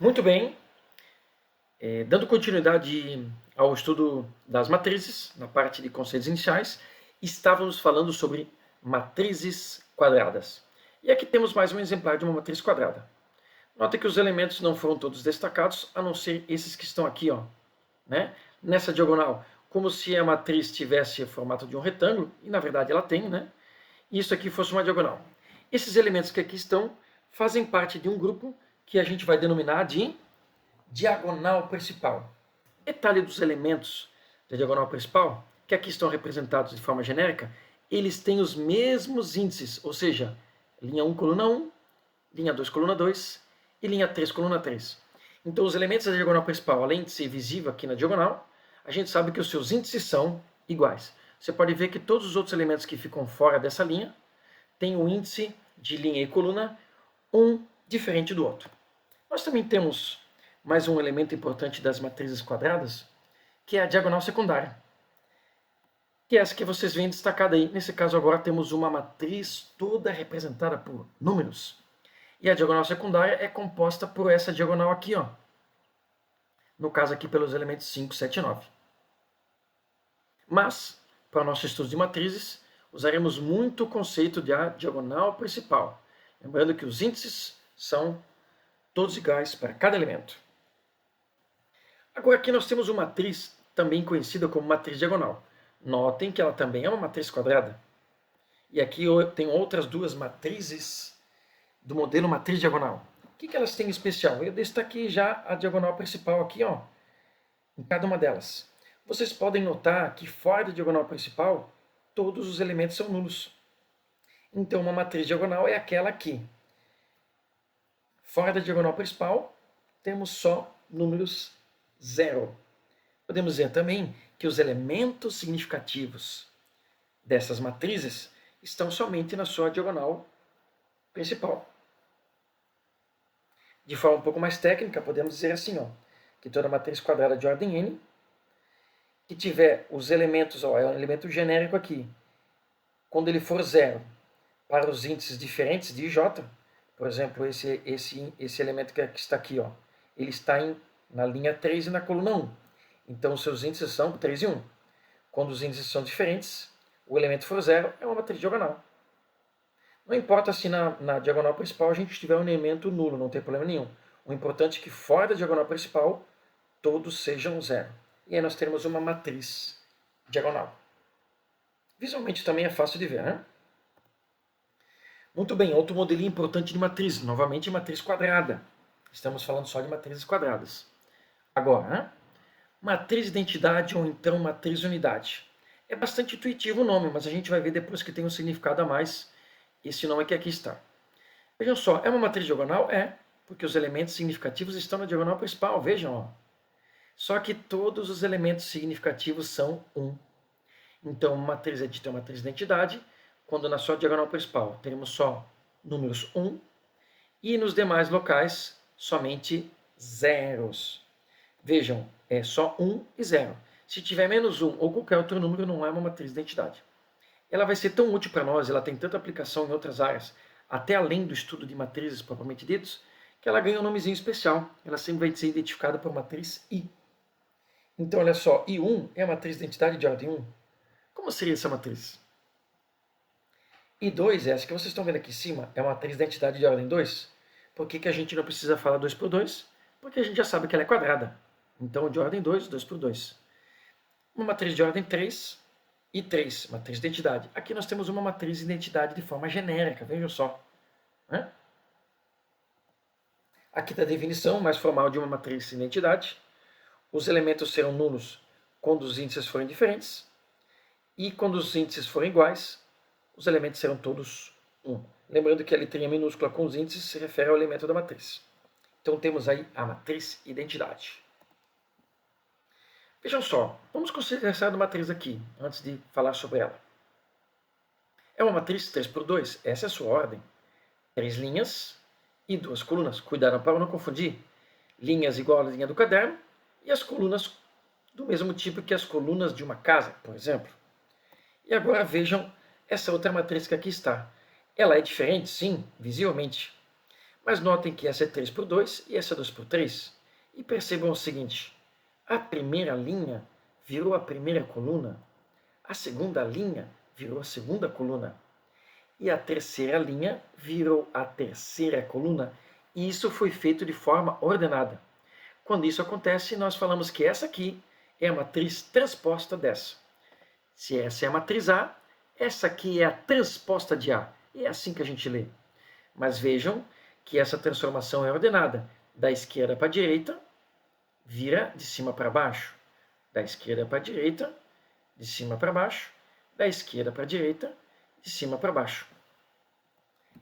Muito bem, dando continuidade ao estudo das matrizes, na parte de conceitos iniciais, estávamos falando sobre matrizes quadradas. E aqui temos mais um exemplar de uma matriz quadrada. Nota que os elementos não foram todos destacados, a não ser esses que estão aqui, ó, né? Nessa diagonal, como se a matriz tivesse o formato de um retângulo, e na verdade ela tem, né? E isso aqui fosse uma diagonal. Esses elementos que aqui estão fazem parte de um grupo que a gente vai denominar de diagonal principal. Detalhe dos elementos da diagonal principal, que aqui estão representados de forma genérica, eles têm os mesmos índices, ou seja, linha 1, coluna 1, linha 2, coluna 2 e linha 3, coluna 3. Então, os elementos da diagonal principal, além de ser visível aqui na diagonal, a gente sabe que os seus índices são iguais. Você pode ver que todos os outros elementos que ficam fora dessa linha têm o índice de linha e coluna um diferente do outro. Nós também temos mais um elemento importante das matrizes quadradas, que é a diagonal secundária, que é essa que vocês veem destacada aí. Nesse caso agora temos uma matriz toda representada por números. E a diagonal secundária é composta por essa diagonal aqui, ó. No caso aqui pelos elementos 5, 7 e 9. Mas, para o nosso estudo de matrizes, usaremos muito o conceito de a diagonal principal. Lembrando que os índices são todos iguais para cada elemento. Agora aqui nós temos uma matriz também conhecida como matriz diagonal. Notem que ela também é uma matriz quadrada. E aqui eu tenho outras duas matrizes do modelo matriz diagonal. O que elas têm em especial? Eu destaquei já a diagonal principal aqui, ó, em cada uma delas. Vocês podem notar que fora da diagonal principal, todos os elementos são nulos. Então uma matriz diagonal é aquela aqui. Fora da diagonal principal, temos só números 0. Podemos dizer também que os elementos significativos dessas matrizes estão somente na sua diagonal principal. De forma um pouco mais técnica, podemos dizer assim, ó, que toda matriz quadrada de ordem n, que tiver os elementos, ó, é um elemento genérico aqui, quando ele for 0 para os índices diferentes de j, por exemplo, esse elemento que está aqui, ó, ele está na linha 3 e na coluna 1. Então, os seus índices são 3 e 1. Quando os índices são diferentes, o elemento for 0, é uma matriz diagonal. Não importa se na diagonal principal a gente tiver um elemento nulo, não tem problema nenhum. O importante é que fora da diagonal principal, todos sejam 0. E aí nós teremos uma matriz diagonal. Visualmente também é fácil de ver, né? Muito bem, outro modelinho importante de matriz, novamente matriz quadrada. Estamos falando só de matrizes quadradas. Agora, né? Matriz identidade ou então matriz unidade. É bastante intuitivo o nome, mas a gente vai ver depois que tem um significado a mais esse nome que aqui está. Vejam só, é uma matriz diagonal? É, porque os elementos significativos estão na diagonal principal, vejam. Ó. Só que todos os elementos significativos são 1. Então, uma matriz é dita uma matriz de identidade, quando na sua diagonal principal teremos só números 1, e nos demais locais somente zeros. Vejam, é só 1 e 0. Se tiver menos 1 ou qualquer outro número, não é uma matriz de identidade. Ela vai ser tão útil para nós, ela tem tanta aplicação em outras áreas, até além do estudo de matrizes propriamente ditos, que ela ganha um nomezinho especial. Ela sempre vai ser identificada por matriz I. Então, olha só, I1 é a matriz de identidade de ordem 1. Como seria essa matriz? I2, essa que vocês estão vendo aqui em cima, é uma matriz de identidade de ordem 2. Por que a gente não precisa falar 2 por 2? Porque a gente já sabe que ela é quadrada. Então, de ordem 2, 2 por 2. Uma matriz de ordem 3, e 3, matriz de identidade. Aqui nós temos uma matriz de identidade de forma genérica, vejam só. Né? Aqui está a definição mais formal de uma matriz de identidade. Os elementos serão nulos quando os índices forem diferentes, e quando os índices forem iguais, os elementos serão todos 1. Lembrando que a letrinha minúscula com os índices se refere ao elemento da matriz. Então temos aí a matriz identidade. Vejam só, vamos considerar essa matriz aqui, antes de falar sobre ela. É uma matriz 3 por 2, essa é a sua ordem. 3 linhas e 2 colunas. Cuidado para não confundir. Linhas igual à linha do caderno e as colunas do mesmo tipo que as colunas de uma casa, por exemplo. E agora vejam essa outra matriz que aqui está. Ela é diferente, sim, visivelmente. Mas notem que essa é 3 por 2 e essa é 2 por 3. E percebam o seguinte, a primeira linha virou a primeira coluna, a segunda linha virou a segunda coluna, e a terceira linha virou a terceira coluna, e isso foi feito de forma ordenada. Quando isso acontece, nós falamos que essa aqui é a matriz transposta dessa. Se essa é a matriz A, essa aqui é a transposta de A. E é assim que a gente lê. Mas vejam que essa transformação é ordenada. Da esquerda para a direita, vira de cima para baixo. Da esquerda para a direita, de cima para baixo. Da esquerda para a direita, de cima para baixo.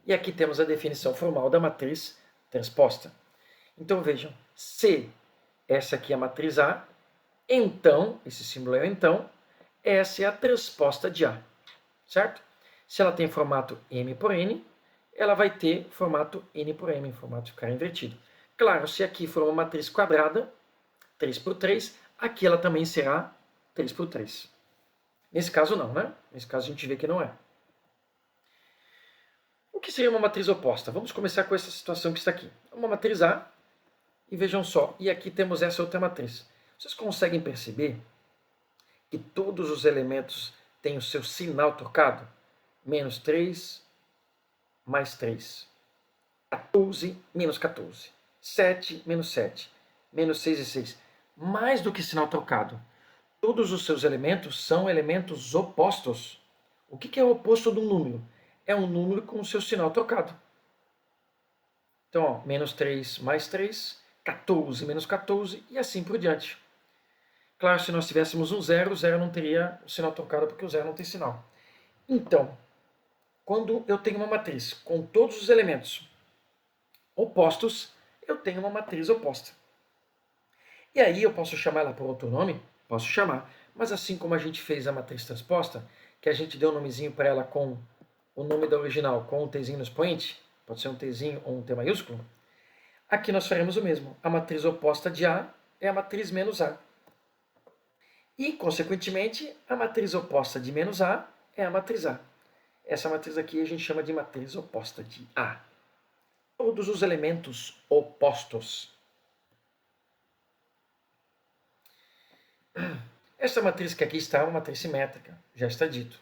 E aqui temos a definição formal da matriz transposta. Então vejam, se essa aqui é a matriz A, então, esse símbolo é o então, essa é a transposta de A, certo? Se ela tem formato M por N, ela vai ter formato N por M, formato de ficar invertido. Claro, se aqui for uma matriz quadrada, 3 por 3, aqui ela também será 3 por 3. Nesse caso não, né? Nesse caso a gente vê que não é. O que seria uma matriz oposta? Vamos começar com essa situação que está aqui. Uma matriz A, e vejam só, e aqui temos essa outra matriz. Vocês conseguem perceber que todos os elementos têm o seu sinal trocado? Menos 3, mais 3. 14, menos 14. 7, menos 7. Menos 6 e 6. Mais do que sinal trocado. Todos os seus elementos são elementos opostos. O que é o oposto de um número? É um número com o seu sinal trocado. Então, ó, menos 3 mais 3, 14 menos 14 e assim por diante. Claro, se nós tivéssemos um zero, o zero não teria o sinal trocado porque o zero não tem sinal. Então, quando eu tenho uma matriz com todos os elementos opostos, eu tenho uma matriz oposta. E aí eu posso chamar ela por outro nome? Posso chamar. Mas assim como a gente fez a matriz transposta, que a gente deu um nomezinho para ela com o nome da original, com um Tzinho no expoente, pode ser um Tzinho ou um T maiúsculo, aqui nós faremos o mesmo. A matriz oposta de A é a matriz menos A. E, consequentemente, a matriz oposta de menos A é a matriz A. Essa matriz aqui a gente chama de matriz oposta de A. Todos os elementos opostos. Essa matriz que aqui está é uma matriz simétrica, já está dito.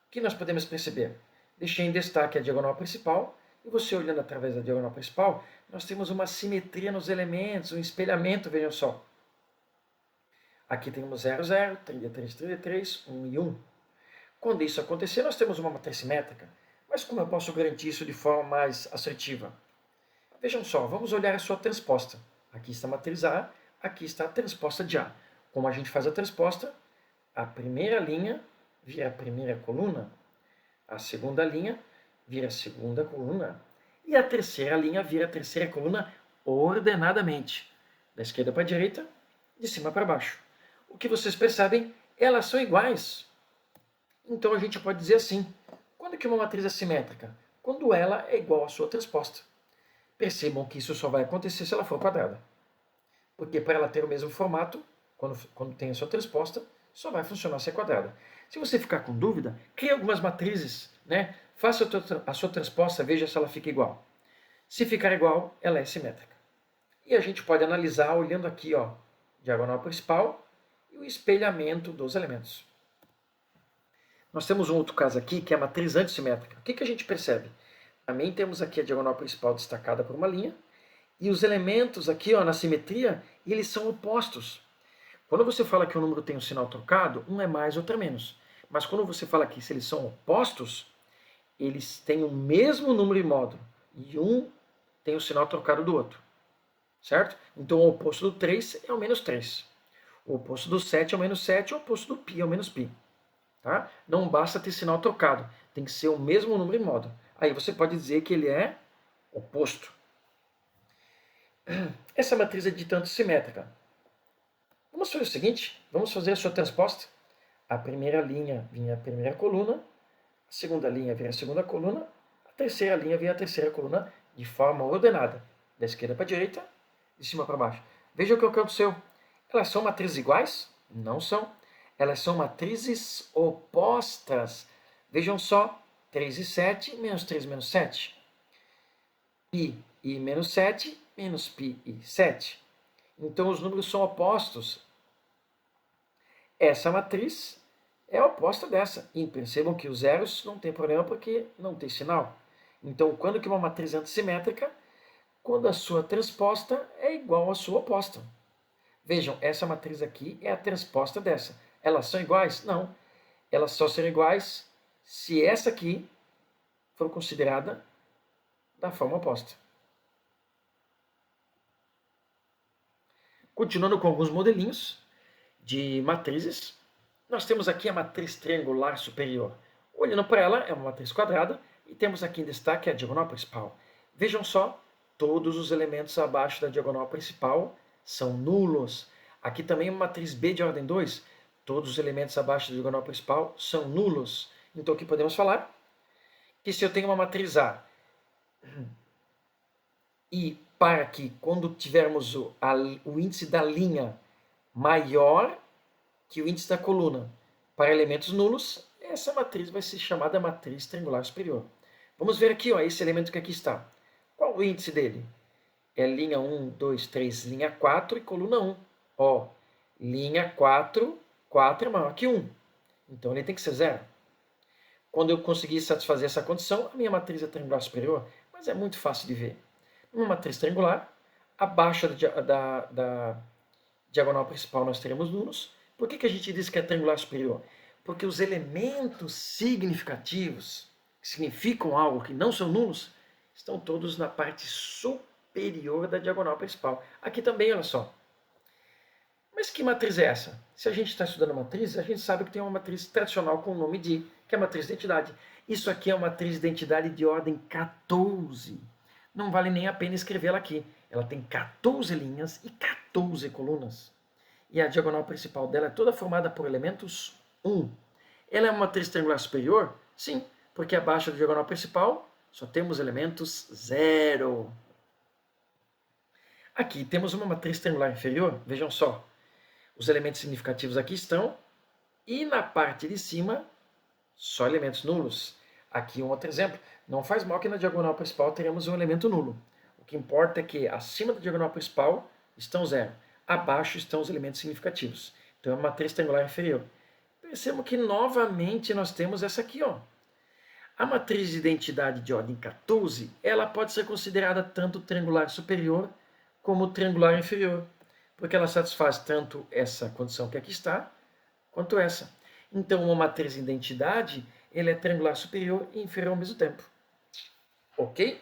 O que nós podemos perceber? Deixei em destaque a diagonal principal, e você olhando através da diagonal principal, nós temos uma simetria nos elementos, um espelhamento, vejam só. Aqui temos 0, 0, 33, 33, 1 e 1. Quando isso acontecer, nós temos uma matriz simétrica. Mas como eu posso garantir isso de forma mais assertiva? Vejam só, vamos olhar a sua transposta. Aqui está a matriz A, aqui está a transposta de A. Como a gente faz a transposta? A primeira linha vira a primeira coluna, a segunda linha vira a segunda coluna, e a terceira linha vira a terceira coluna ordenadamente, da esquerda para a direita, de cima para baixo. O que vocês percebem, elas são iguais. Então a gente pode dizer assim, quando que uma matriz é simétrica? Quando ela é igual à sua transposta. Percebam que isso só vai acontecer se ela for quadrada. Porque para ela ter o mesmo formato, quando tem a sua transposta, só vai funcionar se é quadrada. Se você ficar com dúvida, crie algumas matrizes, né? Faça a sua transposta, veja se ela fica igual. Se ficar igual, ela é simétrica. E a gente pode analisar olhando aqui, ó, diagonal principal e o espelhamento dos elementos. Nós temos um outro caso aqui, que é a matriz antissimétrica. O que a gente percebe? Também temos aqui a diagonal principal destacada por uma linha, e os elementos aqui, ó, na simetria, eles são opostos. Quando você fala que o número tem um sinal trocado, um é mais, outro é menos. Mas quando você fala que se eles são opostos, eles têm o mesmo número e módulo, e um tem o sinal trocado do outro. Certo? Então o oposto do 3 é o menos 3. O oposto do 7 é o menos 7, o oposto do π é o menos π. Tá? Não basta ter sinal trocado, tem que ser o mesmo número e módulo. Aí você pode dizer que ele é oposto. Essa matriz é dita antissimétrica. Vamos fazer o seguinte, vamos fazer a sua transposta. A primeira linha vinha a primeira coluna, a segunda linha vinha a segunda coluna, a terceira linha vinha a terceira coluna de forma ordenada, da esquerda para a direita, de cima para baixo. Veja o que aconteceu. Elas são matrizes iguais? Não são. Elas são matrizes opostas. Vejam só, 3 e 7, menos 3 menos 7. Π e menos 7, menos π e 7. Então, os números são opostos. Essa matriz é oposta dessa. E percebam que os zeros não tem problema porque não tem sinal. Então, quando que uma matriz é antissimétrica? Quando a sua transposta é igual à sua oposta. Vejam, essa matriz aqui é a transposta dessa. Elas são iguais? Não. Elas só serão iguais se essa aqui for considerada da forma oposta. Continuando com alguns modelinhos de matrizes, nós temos aqui a matriz triangular superior. Olhando para ela, é uma matriz quadrada, e temos aqui em destaque a diagonal principal. Vejam só, todos os elementos abaixo da diagonal principal são nulos. Aqui também uma matriz B de ordem 2, todos os elementos abaixo da diagonal principal são nulos. Então aqui podemos falar que se eu tenho uma matriz A e para que quando tivermos o índice da linha maior que o índice da coluna para elementos nulos, essa matriz vai ser chamada matriz triangular superior. Vamos ver aqui, ó, esse elemento que aqui está. Qual o índice dele? É linha 1, 2, 3, linha 4 e coluna 1. Ó, linha 4, 4 é maior que 1. Então ele tem que ser 0. Quando eu conseguir satisfazer essa condição, a minha matriz é triangular superior, mas é muito fácil de ver. Numa matriz triangular, abaixo da diagonal principal nós teremos nulos. Por que a gente diz que é triangular superior? Porque os elementos significativos, que significam algo que não são nulos, estão todos na parte superior da diagonal principal. Aqui também, olha só. Mas que matriz é essa? Se a gente está estudando matriz, a gente sabe que tem uma matriz tradicional com o nome de, que é a matriz de identidade. Isso aqui é uma matriz de identidade de ordem 14. Não vale nem a pena escrevê-la aqui. Ela tem 14 linhas e 14 colunas. E a diagonal principal dela é toda formada por elementos 1. Ela é uma matriz triangular superior? Sim, porque abaixo da diagonal principal só temos elementos 0. Aqui temos uma matriz triangular inferior, vejam só. Os elementos significativos aqui estão, e na parte de cima, só elementos nulos. Aqui um outro exemplo. Não faz mal que na diagonal principal teremos um elemento nulo. O que importa é que acima da diagonal principal estão 0. Abaixo estão os elementos significativos. Então é uma matriz triangular inferior. Percebam que novamente nós temos essa aqui, ó. A matriz de identidade de ordem 14, ela pode ser considerada tanto triangular superior como triangular inferior, porque ela satisfaz tanto essa condição que aqui está, quanto essa. Então uma matriz de identidade, ela é triangular superior e inferior ao mesmo tempo. Ok?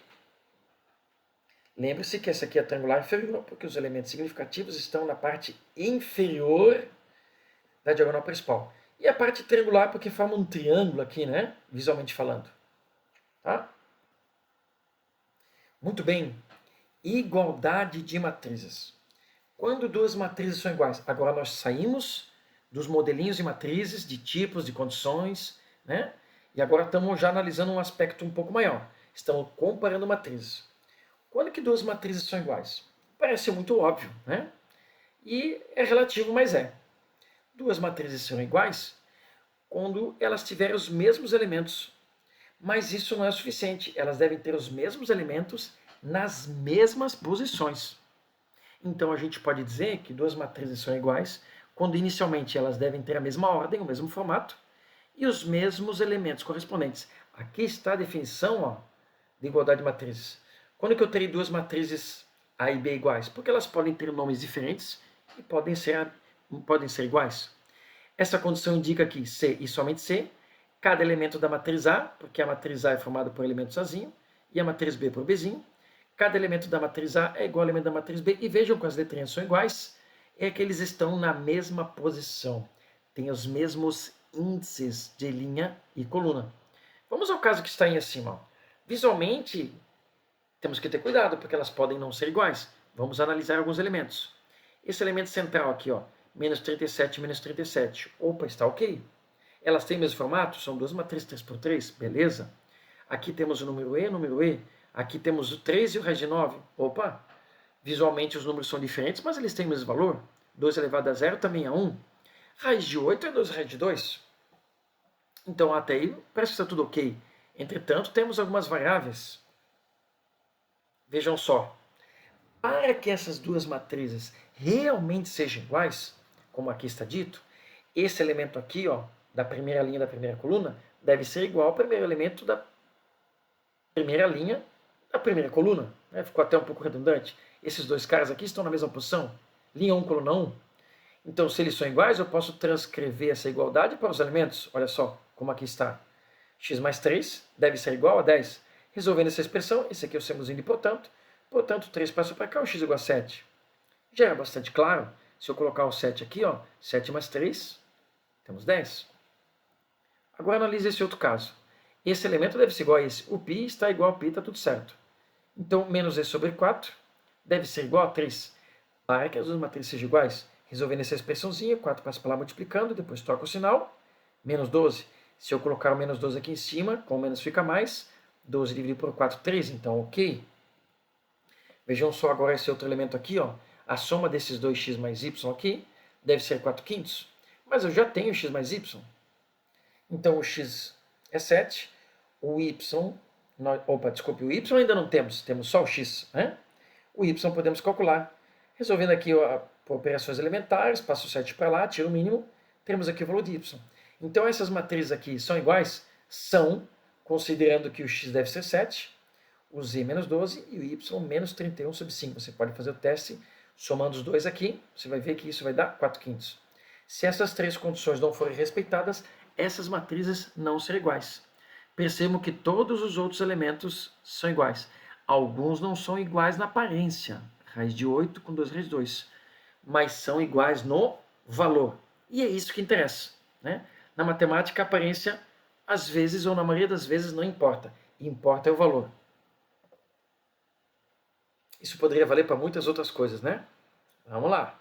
Lembre-se que essa aqui é triangular inferior, porque os elementos significativos estão na parte inferior da diagonal principal. E a parte triangular, porque forma um triângulo aqui, né? Visualmente falando. Tá? Muito bem. Igualdade de matrizes. Quando duas matrizes são iguais? Agora nós saímos dos modelinhos de matrizes, de tipos, de condições, né? E agora estamos já analisando um aspecto um pouco maior. Estamos comparando matrizes. Quando que duas matrizes são iguais? Parece muito óbvio, né? E é relativo, mas é. Duas matrizes são iguais quando elas tiverem os mesmos elementos. Mas isso não é suficiente. Elas devem ter os mesmos elementos nas mesmas posições. Então a gente pode dizer que duas matrizes são iguais quando inicialmente elas devem ter a mesma ordem, o mesmo formato, e os mesmos elementos correspondentes. Aqui está a definição, ó, de igualdade de matrizes. Quando que eu terei duas matrizes A e B iguais? Porque elas podem ter nomes diferentes e podem ser iguais. Essa condição indica que C e somente C, cada elemento da matriz A, porque a matriz A é formada por elementos Azinho, e a matriz B por Bzinho. Cada elemento da matriz A é igual ao elemento da matriz B. E vejam que as letrinhas são iguais, é que eles estão na mesma posição. Tem os mesmos índices de linha e coluna. Vamos ao caso que está aí acima. Ó. Visualmente, temos que ter cuidado, porque elas podem não ser iguais. Vamos analisar alguns elementos. Esse elemento central aqui, ó, menos 37, menos 37. Opa, está ok. Elas têm o mesmo formato? São duas matrizes 3x3, beleza. Aqui temos o número E, número E. Aqui temos o 3 e o raiz de 9. Opa, visualmente os números são diferentes, mas eles têm o mesmo valor. 2 elevado a 0 também é 1. Raiz de 8 é 2 raiz de 2. Então até aí parece que está tudo ok. Entretanto, temos algumas variáveis. Vejam só, para que essas duas matrizes realmente sejam iguais, como aqui está dito, esse elemento aqui, ó, da primeira linha da primeira coluna, deve ser igual ao primeiro elemento da primeira linha da primeira coluna. Né? Ficou até um pouco redundante. Esses dois caras aqui estão na mesma posição. Linha 1, coluna 1. Então, se eles são iguais, eu posso transcrever essa igualdade para os elementos. Olha só como aqui está. X mais 3 deve ser igual a 10. Resolvendo essa expressão, esse aqui é o símbolozinho de portanto. Portanto, 3 passa para cá, o x igual a 7. Já é bastante claro. Se eu colocar o 7 aqui, ó, 7 mais 3, temos 10. Agora analise esse outro caso. Esse elemento deve ser igual a esse. O π está igual a π, está tudo certo. Então, menos e sobre 4 deve ser igual a 3. Para que as duas matrizes sejam iguais, resolvendo essa expressãozinha, 4 passa para lá multiplicando, depois troca o sinal, menos 12. Se eu colocar o menos 12 aqui em cima, com o menos fica mais, 12 dividido por 4, 3, então ok. Vejam só agora esse outro elemento aqui, ó. A soma desses dois x mais y aqui deve ser 4/5. Mas eu já tenho x mais y. Então o x é 7, o y... desculpe, o y ainda não temos só o x. Né? O y podemos calcular. Resolvendo aqui por operações elementares, passo o 7 para lá, tiro o mínimo, temos aqui o valor de y. Então essas matrizes aqui são iguais? São, considerando que o x deve ser 7, o z menos 12 e o y menos 31/5. Você pode fazer o teste somando os dois aqui, você vai ver que isso vai dar 4/5. Se essas três condições não forem respeitadas, essas matrizes não serão iguais. Percebam que todos os outros elementos são iguais. Alguns não são iguais na aparência, raiz de 8 com 2 raiz de 2, mas são iguais no valor. E é isso que interessa. Né? Na matemática, a aparência, às vezes, ou na maioria das vezes, não importa. Importa é o valor. Isso poderia valer para muitas outras coisas, né? Vamos lá.